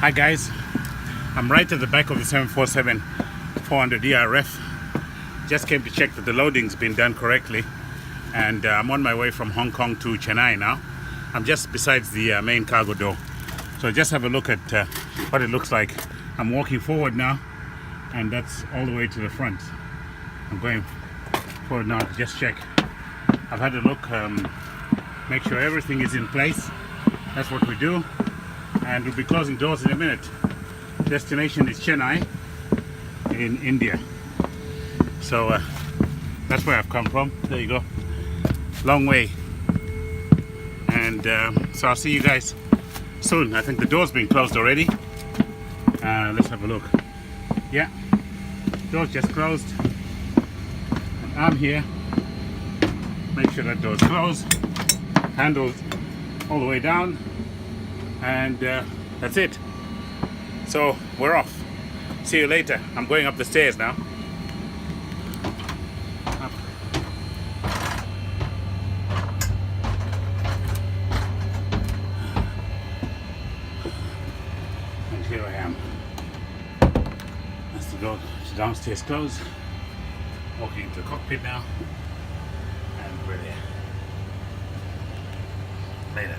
Hi guys, I'm right at the back of the 747-400 ERF. Just came to check that the loading's been done correctly, and I'm on my way from Hong Kong to Chennai now. I'm just besides the main cargo door, so just have a look at what it looks like. I'm walking forward now, and that's all the way to the front. I'm going forward now to just check. I've had a look, make sure everything is in place. That's what we do, and we'll be closing doors in a minute. Destination is Chennai in India, so that's where I've come from. There you go, long way, and so I'll see you guys soon. I think the door's been closed already. Let's have a look. Yeah, door's just closed, and I'm here. Make sure that door's closed, handles all the way down, and that's it. So we're off. See you later. I'm going up the stairs now. Up. And here I am. That's the door to downstairs closed. Walking into the cockpit now, and we're there. Later.